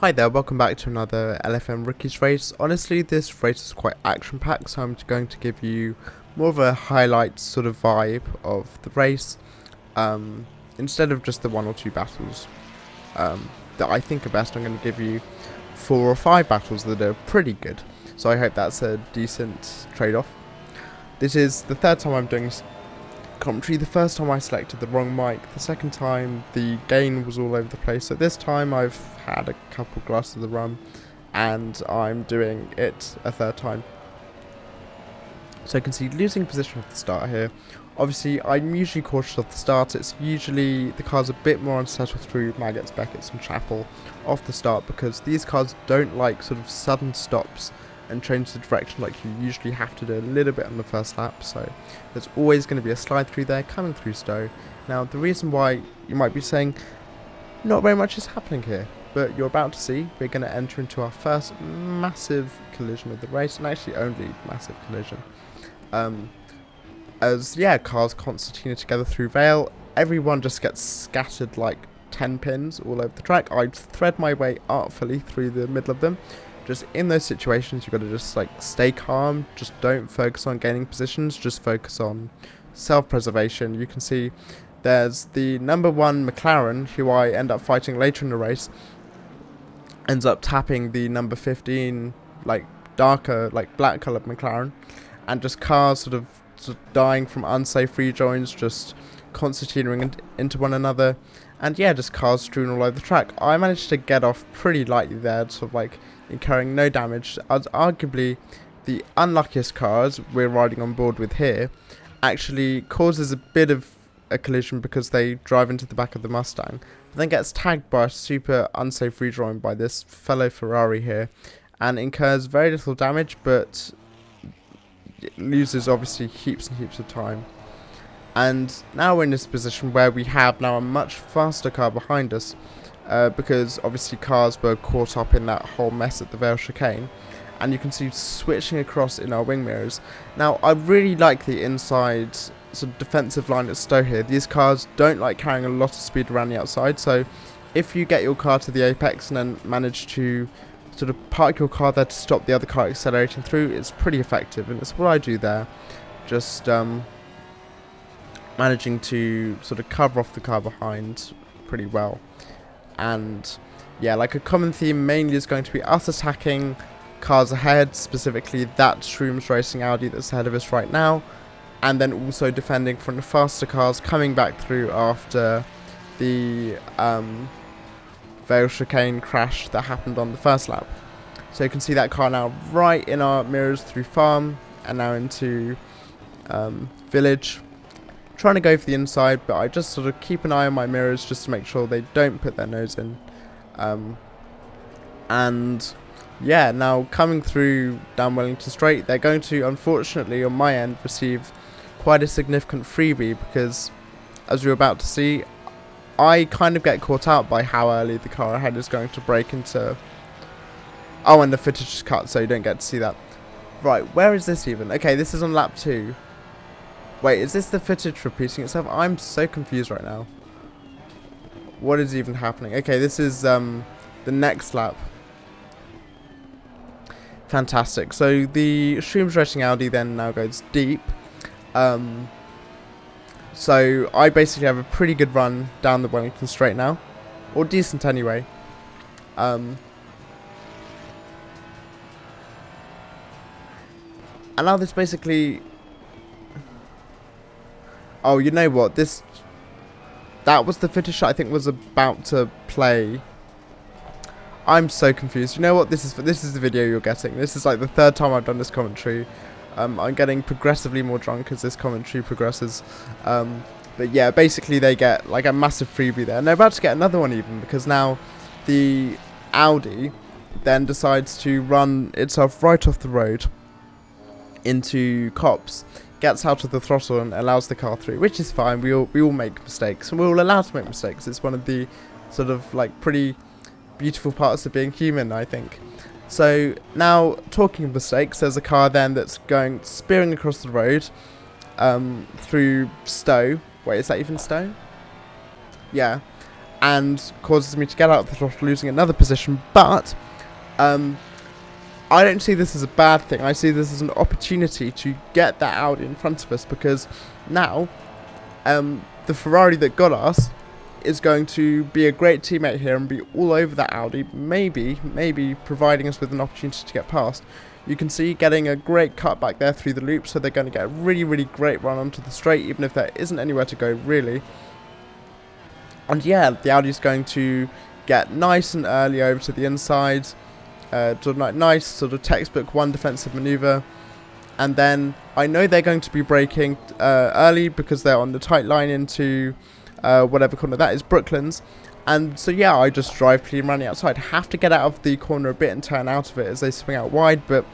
Hi there, welcome back to another LFM Rookies race. Honestly, this race is quite action-packed, so I'm going to give you more of a highlight sort of vibe of the race, instead of just the one or two battles that I think are best. I'm going to give you 4 or 5 battles that are pretty good, so I hope that's a decent trade-off. This is the third time I'm doing commentary. The first time I selected the wrong mic, the second time the gain was all over the place, so this time I've had a couple glasses of the rum and I'm doing it a third time. So you can see losing position at the start here. Obviously I'm usually cautious of the start. It's usually the car's a bit more unsettled through Maggots, Beckett's and Chapel off the start, because these cars don't like sort of sudden stops and change the direction like you usually have to do a little bit on the first lap. So there's always going to be a slide through there coming through Stowe. Now the reason why you might be saying not very much is happening here, but you're about to see, we're going to enter into our first massive collision of the race, and actually only massive collision. Cars concertina together through Vale. Everyone just gets scattered like 10 pins all over the track. I thread my way artfully through the middle of them. Just in those situations, you've got to just like stay calm. Just don't focus on gaining positions. Just focus on self-preservation. You can see there's the number 1 McLaren, who I end up fighting later in the race, ends up tapping the number 15, like darker, like black coloured McLaren, and just cars sort of dying from unsafe rejoins, just concertinaing into one another, and yeah, just cars strewn all over the track. I managed to get off pretty lightly there, sort of like incurring no damage. As arguably the unluckiest cars we're riding on board with here actually causes a bit of a collision because they drive into the back of the Mustang, but then gets tagged by a super unsafe rejoin by this fellow Ferrari here and incurs very little damage, but loses obviously heaps and heaps of time. And now we're in this position where we have now a much faster car behind us, because obviously cars were caught up in that whole mess at the Vale chicane, and you can see switching across in our wing mirrors. Now I really like the inside sort of defensive line at Stowe here. These cars don't like carrying a lot of speed around the outside, so if you get your car to the apex and then manage to sort of park your car there to stop the other car accelerating through, it's pretty effective, and it's what I do there. Just managing to sort of cover off the car behind pretty well. And yeah, like a common theme mainly is going to be us attacking cars ahead, specifically that Shrooms Racing Audi that's ahead of us right now, and then also defending from the faster cars coming back through after the Vale chicane crash that happened on the first lap. So you can see that car now right in our mirrors through farm and now into village. Trying to go for the inside, but I just sort of keep an eye on my mirrors just to make sure they don't put their nose in. And yeah, now coming through down Wellington Straight, they're going to, unfortunately on my end, receive quite a significant freebie, because as you're about to see, I kind of get caught out by how early the car ahead is going to break into. Oh, and the footage is cut, so you don't get to see that. Right, where is this even? Okay, this is on lap 2. Wait, is this the footage repeating itself? I'm so confused right now. What is even happening? Okay, this is the next lap. Fantastic. So the Shrooms Racing Audi then now goes deep. So I basically have a pretty good run down the Wellington Straight now. Or decent anyway. And now this basically... Oh, you know what? That was the footage shot I think was about to play. I'm so confused. You know what? This is the video you're getting. This is like the third time I've done this commentary. I'm getting progressively more drunk as this commentary progresses. But yeah, basically they get like a massive freebie there. And they're about to get another one even, because now the Audi then decides to run itself right off the road into cops. Gets out of the throttle and allows the car through, which is fine. We all make mistakes, and we're all allowed to make mistakes. It's one of the sort of like pretty beautiful parts of being human, I think. So now, talking of mistakes, there's a car then that's going spearing across the road through Stowe. Wait, is that even Stowe? Yeah. and causes me to get out of the throttle, losing another position. But I don't see this as a bad thing. I see this as an opportunity to get that Audi in front of us, because now the Ferrari that got us is going to be a great teammate here and be all over that Audi, maybe providing us with an opportunity to get past. You can see getting a great cut back there through the loop, so they're going to get a really great run onto the straight, even if there isn't anywhere to go really. And yeah, the Audi's going to get nice and early over to the inside, nice sort of textbook one defensive manoeuvre. And then I know they're going to be braking early because they're on the tight line into whatever corner that is, Brooklands. And so yeah, I just drive clean running outside. Have to get out of the corner a bit and turn out of it as they swing out wide, but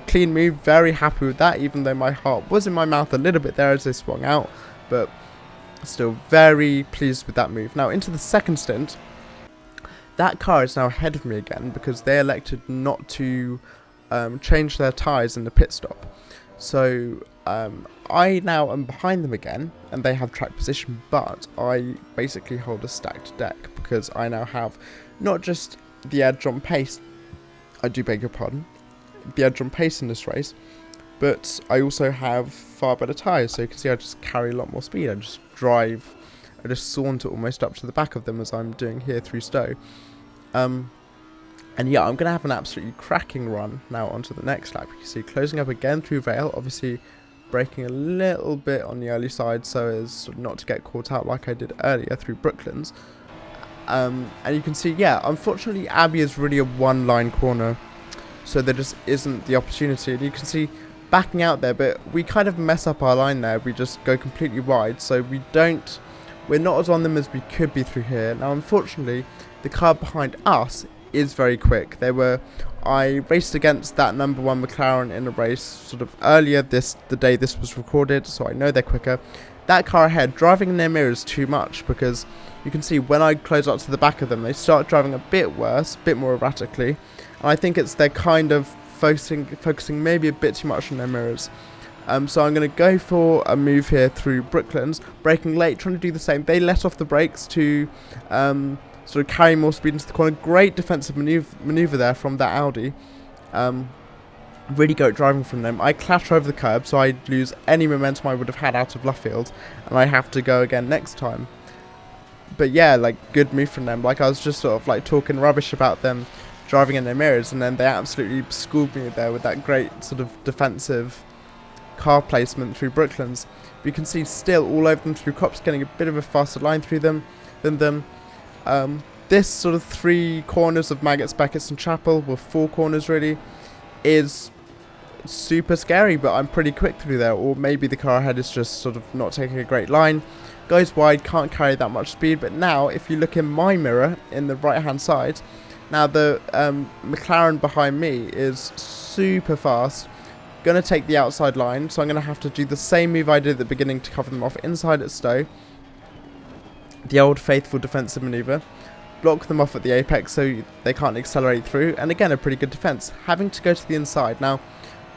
clean move, very happy with that, even though my heart was in my mouth a little bit there as they swung out, but still very pleased with that move. Now into the second stint, that car is now ahead of me again because they elected not to change their tyres in the pit stop. So I now am behind them again, and they have track position, but I basically hold a stacked deck because I now have not just the edge on pace, I do beg your pardon, the edge on pace in this race, but I also have far better tyres, so you can see I just carry a lot more speed. I just drive, I just saunter almost up to the back of them as I'm doing here through Stowe. And yeah, I'm going to have an absolutely cracking run now onto the next lap. You can see closing up again through Vale, obviously braking a little bit on the early side so as not to get caught out like I did earlier through Brooklands. And you can see, yeah, unfortunately Abbey is really a one-line corner, so there just isn't the opportunity. And you can see backing out there, but we kind of mess up our line there. We just go completely wide, so we're not as on them as we could be through here. Now, unfortunately, the car behind us is very quick. I raced against that number 1 McLaren in a race sort of earlier the day this was recorded, so I know they're quicker. That car ahead, driving in their mirrors too much, because you can see when I close up to the back of them, they start driving a bit worse, a bit more erratically, and I think they're kind of focusing maybe a bit too much on their mirrors. So I'm going to go for a move here through Brooklands, braking late, trying to do the same. They let off the brakes to sort of carry more speed into the corner. Great defensive manoeuvre there from that Audi. Really great driving from them. I clatter over the curb, so I lose any momentum I would have had out of Luffield, and I have to go again next time. But yeah, like, good move from them. Like, I was just sort of like talking rubbish about them driving in their mirrors, and then they absolutely schooled me there with that great sort of defensive car placement through Brooklands. But you can see still all over them through Copse, getting a bit of a faster line through them than them. This sort of 3 corners of Maggots, Beckett's and Chapel, well 4 corners really, is super scary, but I'm pretty quick through there. Or maybe the car ahead is just sort of not taking a great line, goes wide, can't carry that much speed. But now if you look in my mirror in the right hand side, now the McLaren behind me is super fast, going to take the outside line, so I'm going to have to do the same move I did at the beginning to cover them off inside at Stowe. The old faithful defensive manoeuvre, block them off at the apex so they can't accelerate through, and again a pretty good defense, having to go to the inside. Now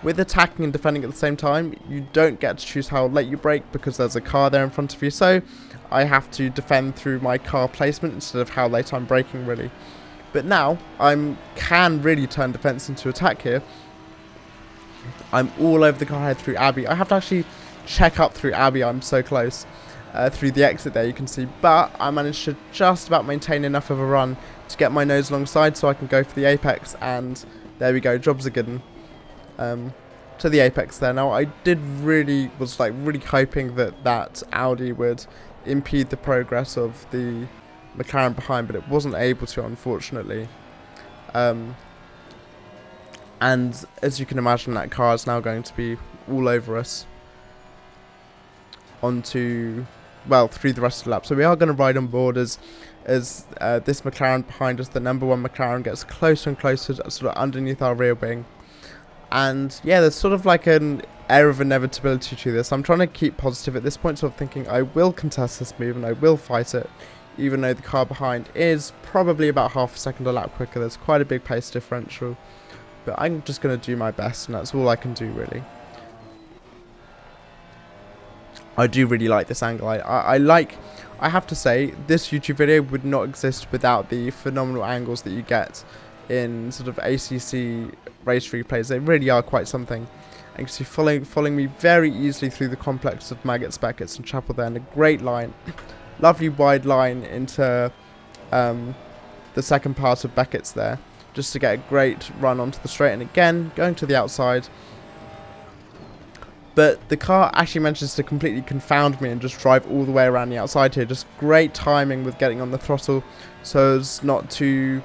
with attacking and defending at the same time, you don't get to choose how late you brake because there's a car there in front of you, so I have to defend through my car placement instead of how late I'm braking really. But now I can really turn defense into attack here. I'm all over the car head through Abbey. I have to actually check up through Abbey, I'm so close. Through the exit there you can see, but I managed to just about maintain enough of a run to get my nose alongside so I can go for the apex, and there we go, jobs are good. To the apex there. Now I was really hoping that Audi would impede the progress of the McLaren behind, but it wasn't able to, unfortunately. And as you can imagine, that car is now going to be all over us through the rest of the lap. So we are going to ride on board as this McLaren behind us, the number 1 McLaren, gets closer and closer, sort of underneath our rear wing. And yeah, there's sort of like an air of inevitability to this. I'm trying to keep positive at this point, sort of thinking I will contest this move and I will fight it, even though the car behind is probably about half a second a lap quicker. There's quite a big pace differential, but I'm just going to do my best, and that's all I can do really. I do really like this angle. I have to say, this YouTube video would not exist without the phenomenal angles that you get in sort of ACC race replays. They really are quite something. And you can see following me very easily through the complex of Maggots, Becketts and Chapel there, and a great line, lovely wide line into the second part of Beckett's there, just to get a great run onto the straight, and again going to the outside. But the car actually manages to completely confound me and just drive all the way around the outside here. Just great timing with getting on the throttle so as not to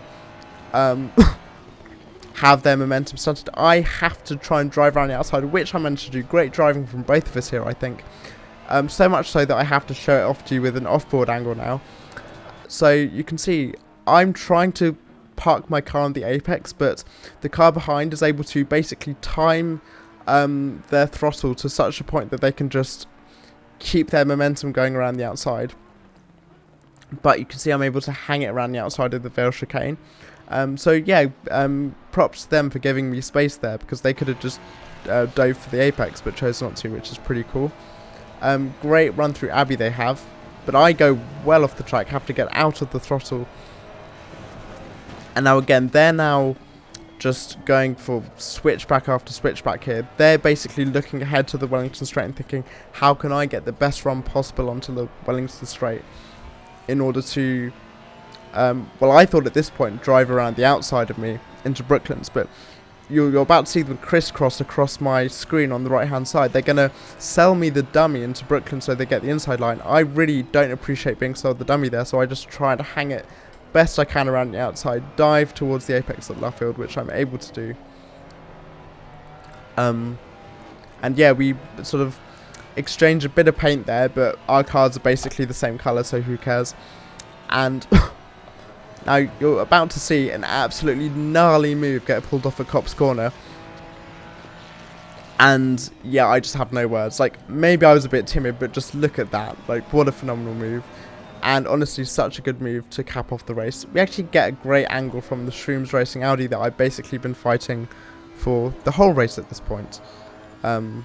have their momentum stunted. I have to try and drive around the outside, which I managed to do. Great driving from both of us here, I think. So much so that I have to show it off to you with an off-board angle now. So you can see I'm trying to park my car on the apex, but the car behind is able to basically time their throttle to such a point that they can just keep their momentum going around the outside. But you can see I'm able to hang it around the outside of the Vale chicane. So yeah, props to them for giving me space there, because they could have just dove for the apex but chose not to, which is pretty cool. Great run through Abbey they have, but I go well off the track, have to get out of the throttle. And now again, they're now just going for switchback after switchback here. They're basically looking ahead to the Wellington Straight and thinking, how can I get the best run possible onto the Wellington Straight in order to, well, I thought at this point, drive around the outside of me into Brooklands, but you're about to see them crisscross across my screen on the right hand side. They're going to sell me the dummy into Brooklands so they get the inside line. I really don't appreciate being sold the dummy there, so I just try to hang it best I can around the outside, dive towards the apex at Luffield, which I'm able to do. And yeah, we sort of exchange a bit of paint there, but our cars are basically the same colour, so who cares. And now you're about to see an absolutely gnarly move get pulled off at Copse Corner. And yeah, I just have no words. Like, maybe I was a bit timid, but just look at that. Like, what a phenomenal move. And honestly, such a good move to cap off the race. We actually get a great angle from the Shrooms Racing Audi that I've basically been fighting for the whole race at this point. And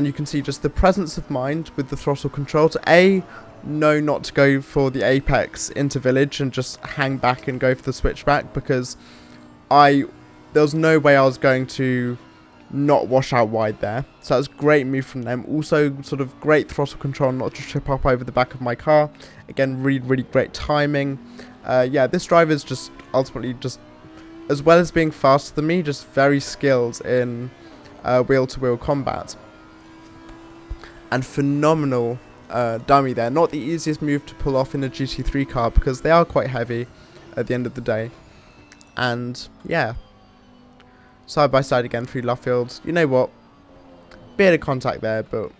you can see just the presence of mind with the throttle control to know not to go for the apex into Village and just hang back and go for the switchback, because there was no way I was going to not wash out wide there. So that was a great move from them. Also sort of great throttle control not to trip up over the back of my car. Again, really great timing. Yeah, this driver is just ultimately just, as well as being faster than me, just very skilled in wheel-to-wheel combat. And phenomenal dummy there. Not the easiest move to pull off in a GT3 car, because they are quite heavy at the end of the day. And yeah, side by side again through Luffield. You know what? Bit of contact there, but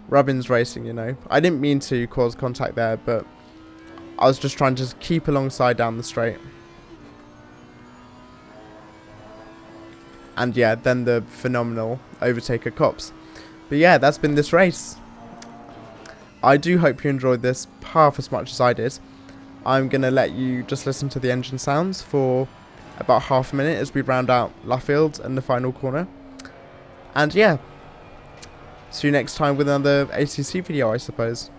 Robbins Racing, you know. I didn't mean to cause contact there, but I was just trying to keep alongside down the straight. And yeah, then the phenomenal overtake at Copse. But yeah, that's been this race. I do hope you enjoyed this half as much as I did. I'm going to let you just listen to the engine sounds for about half a minute as we round out Luffield and the final corner. And yeah, see you next time with another ACC video, I suppose.